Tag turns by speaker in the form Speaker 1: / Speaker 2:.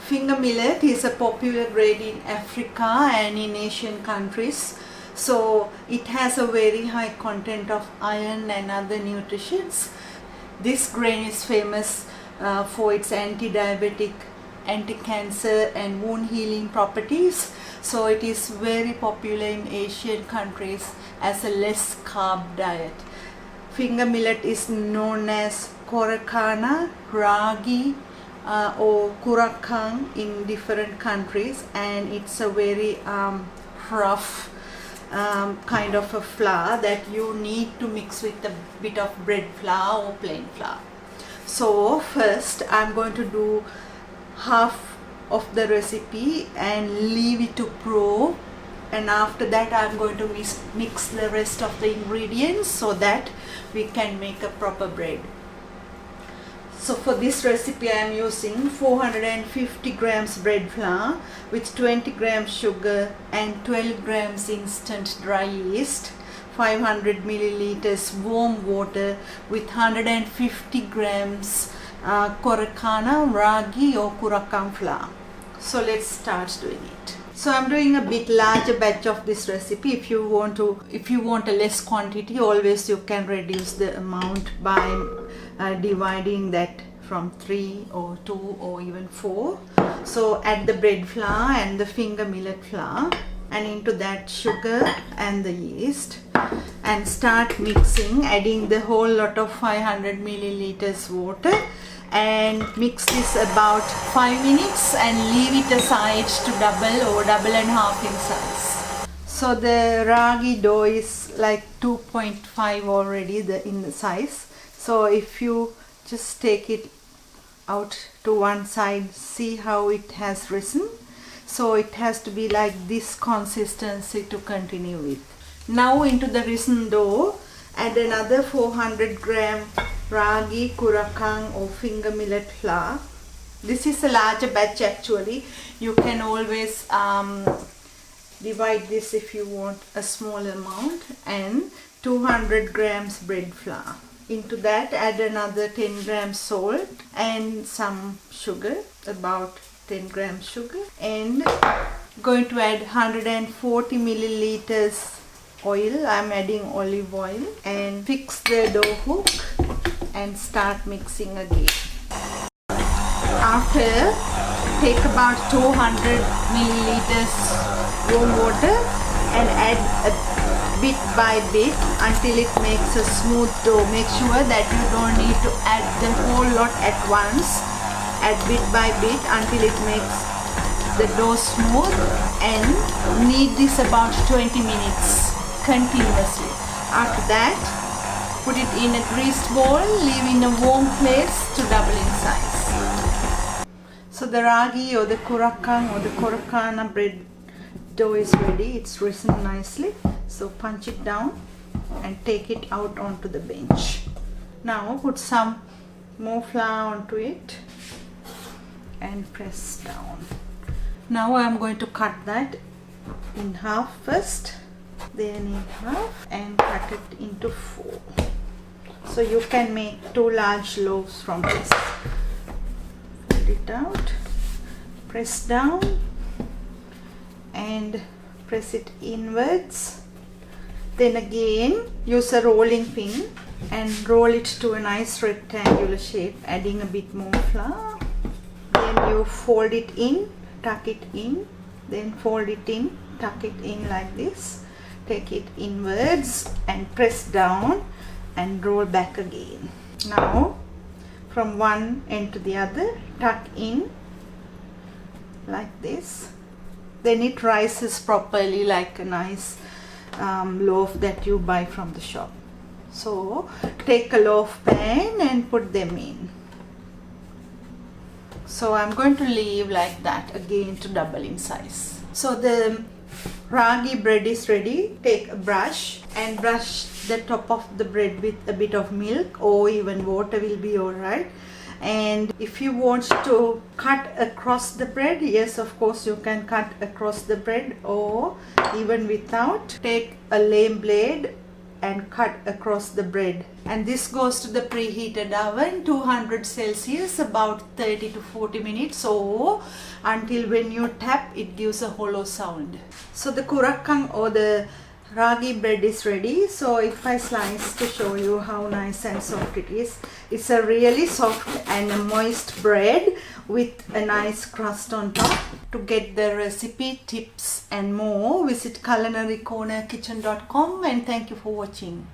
Speaker 1: Finger millet is a popular grain in Africa and in Asian countries. So it has a very high content of iron and other nutrients. This grain is famous for its anti-diabetic, anti-cancer and wound healing properties. So it is very popular in Asian countries as a less carb diet. Finger millet is known as Coracana, Ragi or Kurakkan in different countries, and it's a very rough kind of a flour that you need to mix with a bit of bread flour or plain flour. So first I'm going to do half of the recipe and leave it to prove, and after that I'm going to mix the rest of the ingredients so that we can make a proper bread. So for this recipe I am using 450 grams bread flour with 20 grams sugar and 12 grams instant dry yeast, 500 milliliters warm water with 150 grams Coracana, Ragi or Kurakkan flour. So let's start doing it. So I'm doing a bit larger batch of this recipe. If you want a less quantity, always you can reduce the amount by dividing that from 3 or 2 or even 4. So add the bread flour and the finger millet flour, and into that sugar and the yeast, and start mixing, adding the whole lot of 500 milliliters water, and mix this about 5 minutes and leave it aside to double or double and half in size. So the ragi dough is like 2.5 already in the size. So if you just take it out to one side, see how it has risen. So it has to be like this consistency to continue with. Now into the risen dough, add another 400 gram Ragi, Kurakkan or finger millet flour. This is a larger batch actually. You can always divide this if you want a small amount, and 200 grams bread flour. Into that add another 10 grams salt and some sugar, about 10 grams sugar, and going to add 140 milliliters oil. I'm adding olive oil, and fix the dough hook and start mixing again. After, take about 200 milliliters warm water and add bit by bit until it makes a smooth dough. Make sure that you don't need to add the whole lot at once. Add bit by bit until it makes the dough smooth, and knead this about 20 minutes continuously. After that, put it in a greased bowl, leave in a warm place to double in size. So the ragi or the Kurakkan or the Coracana bread dough is ready. It's risen nicely. So punch it down and take it out onto the bench. Now put some more flour onto it and press down. Now I'm going to cut that in half first, then in half, and cut it into 4. So you can make 2 large loaves from this. Pull it out, press down and press it inwards. Then again use a rolling pin and roll it to a nice rectangular shape, adding a bit more flour. Then you fold it in, tuck it in, then fold it in, tuck it in like this. Take it inwards and press down and roll back again. Now from one end to the other, tuck in like this. Then it rises properly like a nice loaf that you buy from the shop. So take a loaf pan and put them in. So I'm going to leave like that again to double in size. So the ragi bread is ready. Take a brush and brush the top of the bread with a bit of milk or even water will be alright. And if you want to cut across the bread, yes, of course you can cut across the bread, or even without. Take a lame blade and cut across the bread. And this goes to the preheated oven, 200 Celsius, about 30 to 40 minutes, or until when you tap it gives a hollow sound. So the Kurakkan or the Ragi bread is ready. So if I slice to show you how nice and soft it is, it's a really soft and a moist bread with a nice crust on top. To get the recipe, tips and more, visit culinarycornerkitchen.com, and thank you for watching.